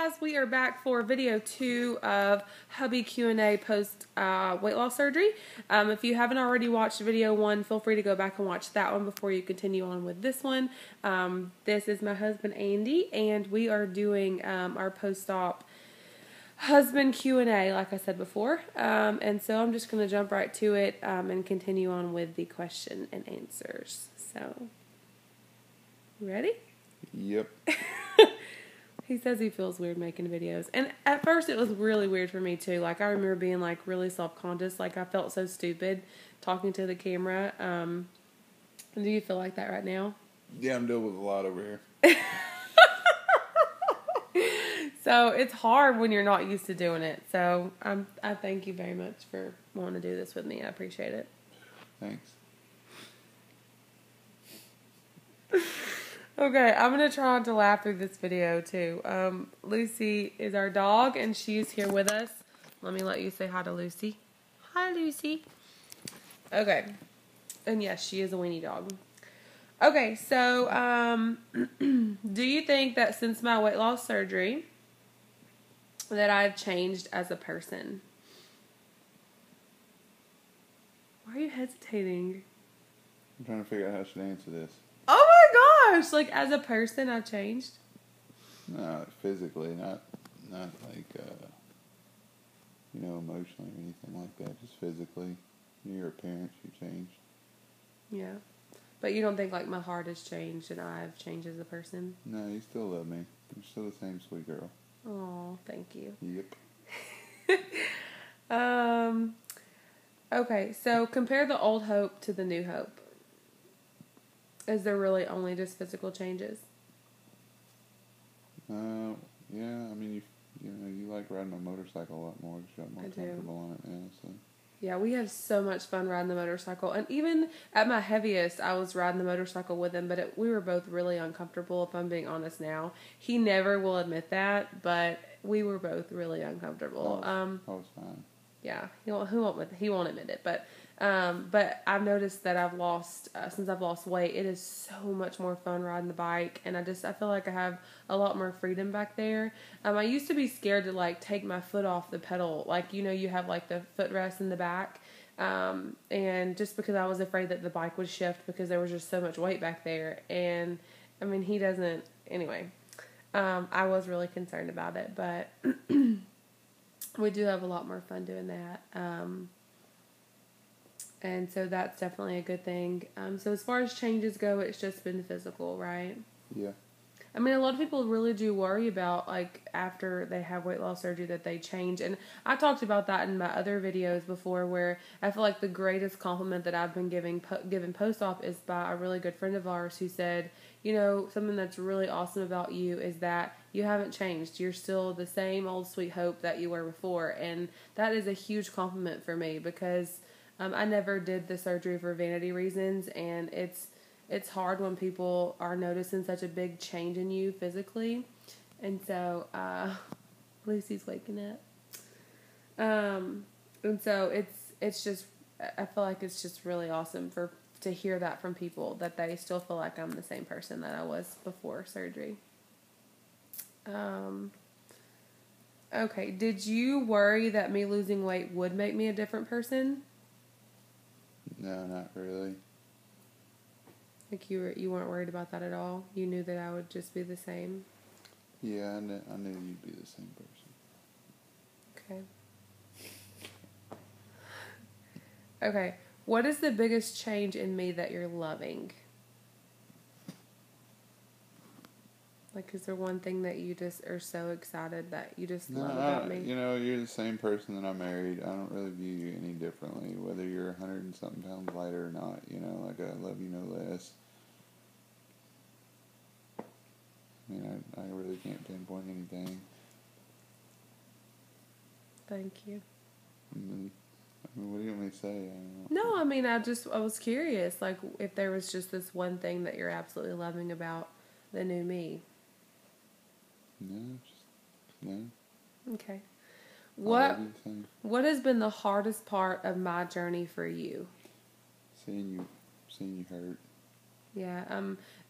guys, we are back for video 2 of hubby Q&A post weight loss surgery. If you haven't already watched video 1, feel free to go back and watch that one before you continue on with this one. This is my husband Andy, and we are doing our post-op husband Q&A, like I said before. And so I'm just going to jump right to it and continue on with the question and answers. So, you ready? Yep. He says he feels weird making videos. And at first it was really weird for me too. Like I remember being like really self-conscious. Like I felt so stupid talking to the camera. Do you feel like that right now? Yeah, I'm dealing with a lot over here. So it's hard when you're not used to doing it. So I thank you very much for wanting to do this with me. I appreciate it. Thanks. Okay, I'm going to try not to laugh through this video, too. Lucy is our dog, and she's here with us. Let me let you say hi to Lucy. Hi, Lucy. Okay. And yes, she is a weenie dog. Okay, so, do you think that since my weight loss surgery that I've changed as a person? Why are you hesitating? I'm trying to figure out how I should answer this. Oh my gosh! Like, as a person, I've changed? No, physically, not like, emotionally or anything like that. Just physically. Your appearance, you changed. Yeah. But you don't think, like, my heart has changed and I've changed as a person? No, you still love me. You're still the same sweet girl. Oh, thank you. Yep. Okay, so compare the old Hope to the new Hope. Is there really only just physical changes? Yeah, I mean, you like riding a motorcycle a lot more because you're more comfortable on it now, so. Yeah, we have so much fun riding the motorcycle. And even at my heaviest, I was riding the motorcycle with him, but we were both really uncomfortable, if I'm being honest now. He never will admit that, but we were both really uncomfortable. I was fine. Yeah, he won't admit it, but I've noticed that I've lost, since I've lost weight, it is so much more fun riding the bike, and I feel like I have a lot more freedom back there. I used to be scared to, like, take my foot off the pedal, like, you have, like, the footrest in the back, and just because I was afraid that the bike would shift because there was just so much weight back there, and, I mean, he doesn't, anyway, I was really concerned about it, but we do have a lot more fun doing that. And so that's definitely a good thing. So as far as changes go, it's just been physical, right? Yeah. I mean, a lot of people really do worry about, like, after they have weight loss surgery that they change. And I talked about that in my other videos before, where I feel like the greatest compliment that I've been given post-op is by a really good friend of ours who said, something that's really awesome about you is that you haven't changed. You're still the same old sweet Hope that you were before. And that is a huge compliment for me because I never did the surgery for vanity reasons, and it's hard when people are noticing such a big change in you physically. And so Lucy's waking up. And so it's just, I feel like it's just really awesome to hear that from people, that they still feel like I'm the same person that I was before surgery. Okay, did you worry that me losing weight would make me a different person? No, not really. Like you weren't worried about that at all? You knew that I would just be the same? Yeah, I knew you'd be the same person. Okay. Okay. What is the biggest change in me that you're loving? Like, is there one thing that you just are so excited that you just love about me? You're the same person that I married. I don't really view you any differently, whether you're 100 and something pounds lighter or not. Like, I love you no less. I mean, I really can't pinpoint anything. Thank you. I mean, what do you want me to say? No, I mean, I was curious, like, if there was just this one thing that you're absolutely loving about the new me. No. Okay. What has been the hardest part of my journey for you? Seeing you hurt. Yeah.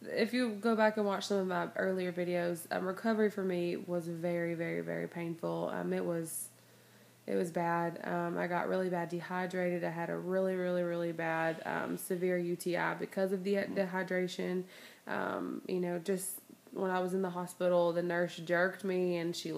If you go back and watch some of my earlier videos, recovery for me was very, very, very painful. It was bad. I got really bad dehydrated. I had a really, really, really bad severe UTI because of the dehydration. Just when I was in the hospital, the nurse jerked me and she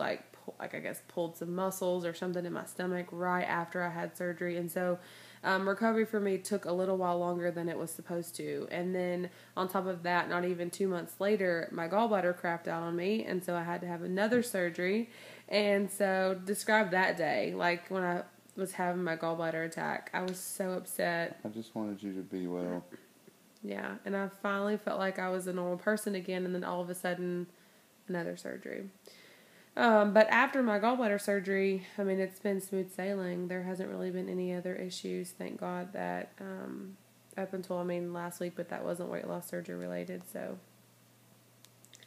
I guess pulled some muscles or something in my stomach right after I had surgery. And so recovery for me took a little while longer than it was supposed to. And then on top of that, not even 2 months later, my gallbladder crapped out on me. And so I had to have another surgery. And so describe that day, like when I was having my gallbladder attack. I was so upset. I just wanted you to be well. Yeah, and I finally felt like I was a normal person again, and then all of a sudden, another surgery. But after my gallbladder surgery, I mean, it's been smooth sailing. There hasn't really been any other issues, thank God, that up until, last week, but that wasn't weight loss surgery related, so.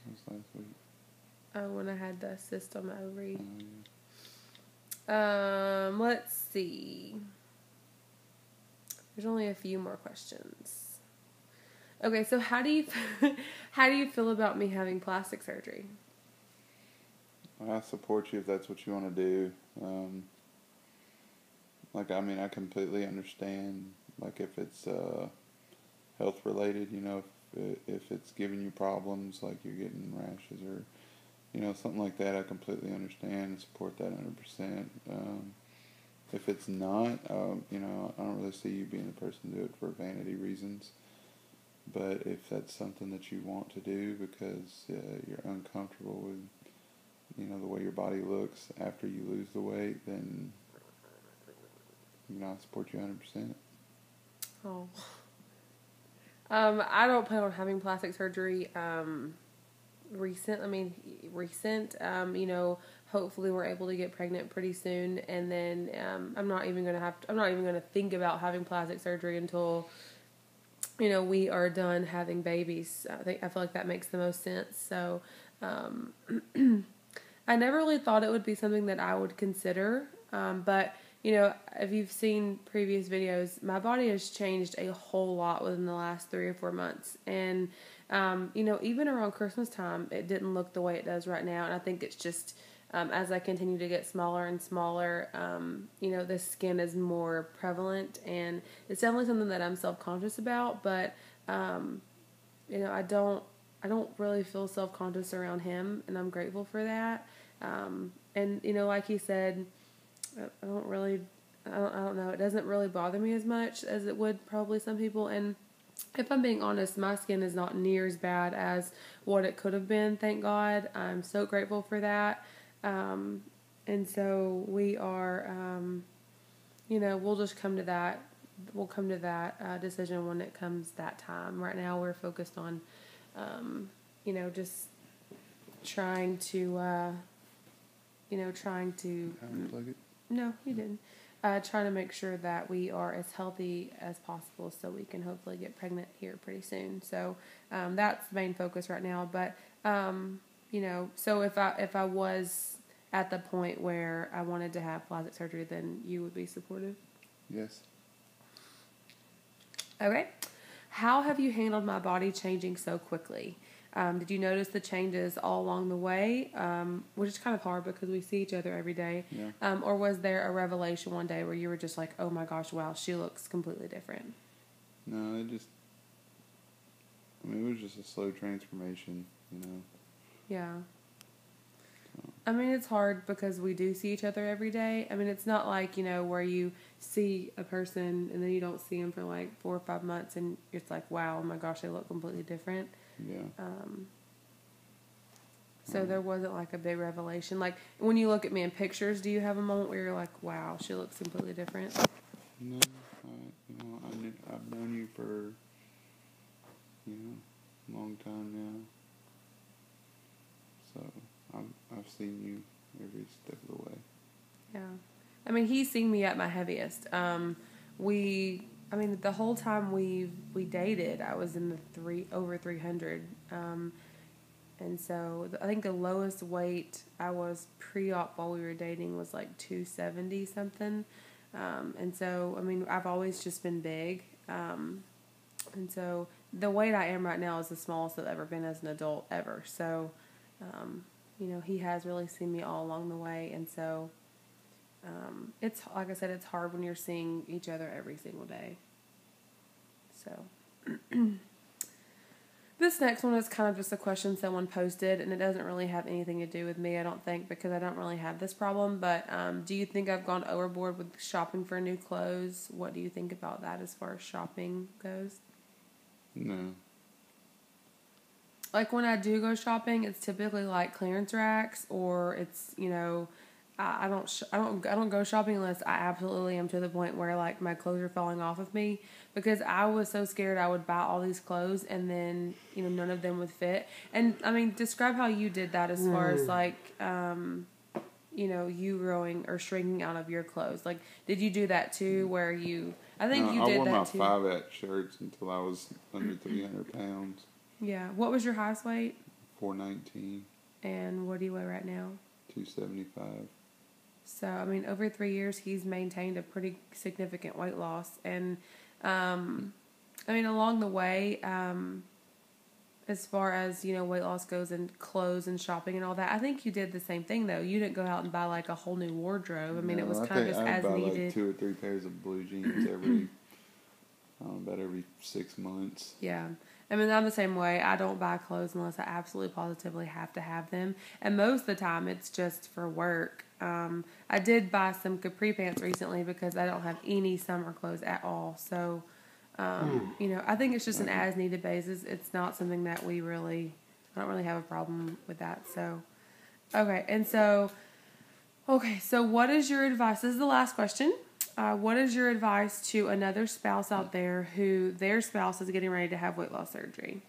That was last week. Oh, when I had the cyst on my ovary. Oh, yeah. Let's see. There's only a few more questions. Okay, so how do you feel about me having plastic surgery? I support you if that's what you want to do. I completely understand. Like, if it's health related, if it's giving you problems, like you're getting rashes or, something like that, I completely understand and support that 100%. If it's not, I don't really see you being the person to do it for vanity reasons. But if that's something that you want to do because you're uncomfortable with, the way your body looks after you lose the weight, then, I support you 100%. Oh. I don't plan on having plastic surgery recent. Hopefully we're able to get pregnant pretty soon, and then I'm not even going to think about having plastic surgery until we are done having babies. I feel like that makes the most sense. So, I never really thought it would be something that I would consider. But, if you've seen previous videos, my body has changed a whole lot within the last 3 or 4 months. And, even around Christmas time, it didn't look the way it does right now. And I think it's just, as I continue to get smaller and smaller, the skin is more prevalent, and it's definitely something that I'm self-conscious about, but, I don't really feel self-conscious around him, and I'm grateful for that. And, like he said, I don't know, it doesn't really bother me as much as it would probably some people, and if I'm being honest, my skin is not near as bad as what it could have been, thank God. I'm so grateful for that. And so we are, we'll just come to that. We'll come to that decision when it comes that time. Right now we're focused on, just trying to, Unplug it? No, you didn't. Trying to make sure that we are as healthy as possible so we can hopefully get pregnant here pretty soon. So, that's the main focus right now. But, so if I was at the point where I wanted to have plastic surgery, then you would be supportive? Yes. Okay. How have you handled my body changing so quickly? Did you notice the changes all along the way? Which is kind of hard because we see each other every day. Yeah. Or was there a revelation one day where you were just like, oh my gosh, wow, she looks completely different? No, it was just a slow transformation, Yeah. It's hard because we do see each other every day. It's not like, where you see a person and then you don't see them for like 4 or 5 months and it's like, wow, oh my gosh, they look completely different. Yeah. So there wasn't like a big revelation. Like when you look at me in pictures, do you have a moment where you're like, wow, she looks completely different? No, I've known you for, a long time now. So I've seen you every step of the way. Yeah. He's seen me at my heaviest. The whole time we dated, I was in the over 300. And so I think the lowest weight I was pre-op while we were dating was like 270 something. And so, I've always just been big. And so the weight I am right now is the smallest I've ever been as an adult ever. So, you know, he has really seen me all along the way. And so, it's, like I said, it's hard when you're seeing each other every single day. So, this next one is kind of just a question someone posted, and it doesn't really have anything to do with me, I don't think, because I don't really have this problem. But do you think I've gone overboard with shopping for new clothes? What do you think about that as far as shopping goes? No. Like, when I do go shopping, it's typically like clearance racks, or it's, you know, I don't go shopping unless I absolutely am to the point where like my clothes are falling off of me, because I was so scared I would buy all these clothes and then, you know, none of them would fit. And I mean, describe how you did that as far as like, you know, you growing or shrinking out of your clothes. Like, did you do that too, where you? I think you did that too. I wore my 5X shirts until I was under 300 pounds. Yeah. What was your highest weight? 419. And what do you weigh right now? 275. So, I mean, over 3 years, he's maintained a pretty significant weight loss. And, I mean, along the way, as far as, you know, weight loss goes and clothes and shopping and all that, I think you did the same thing, though. You didn't go out and buy, like, a whole new wardrobe. I mean, it was kind of just as needed. I buy, like, 2 or 3 pairs of blue jeans every, about every 6 months. Yeah. I mean, I'm the same way. I don't buy clothes unless I absolutely positively have to have them. And most of the time, it's just for work. I did buy some capri pants recently because I don't have any summer clothes at all. So, you know, I think it's just an as-needed basis. It's not something that I don't really have a problem with that. So, okay. And so, so what is your advice? This is the last question. What is your advice to another spouse out there who their spouse is getting ready to have weight loss surgery?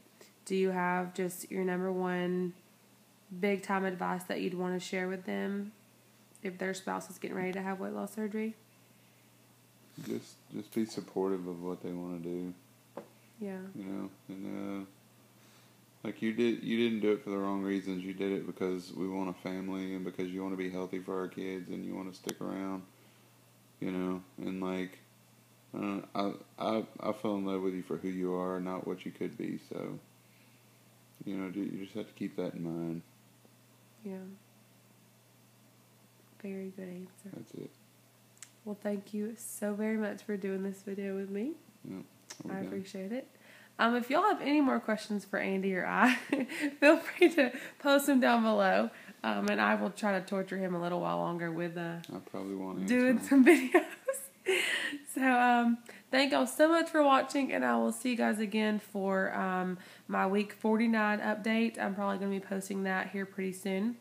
Do you have just your number one big time advice that you'd want to share with them if their spouse is getting ready to have weight loss surgery? Just be supportive of what they want to do. Yeah. You know, and like you didn't do it for the wrong reasons. You did it because we want a family and because you want to be healthy for our kids and you want to stick around. You know, and like, I fell in love with you for who you are, not what you could be. So, you know, you just have to keep that in mind. Yeah. Very good answer. That's it. Well, thank you so very much for doing this video with me. Yeah, I appreciate it. If y'all have any more questions for Andy or I, feel free to post them down below. And I will try to torture him a little while longer with I probably won't doing some videos. So, thank y'all so much for watching, and I will see you guys again for my week 49 update. I'm probably going to be posting that here pretty soon.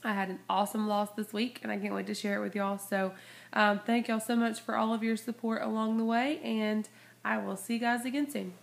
I had an awesome loss this week, and I can't wait to share it with y'all. So, thank y'all so much for all of your support along the way, and I will see you guys again soon.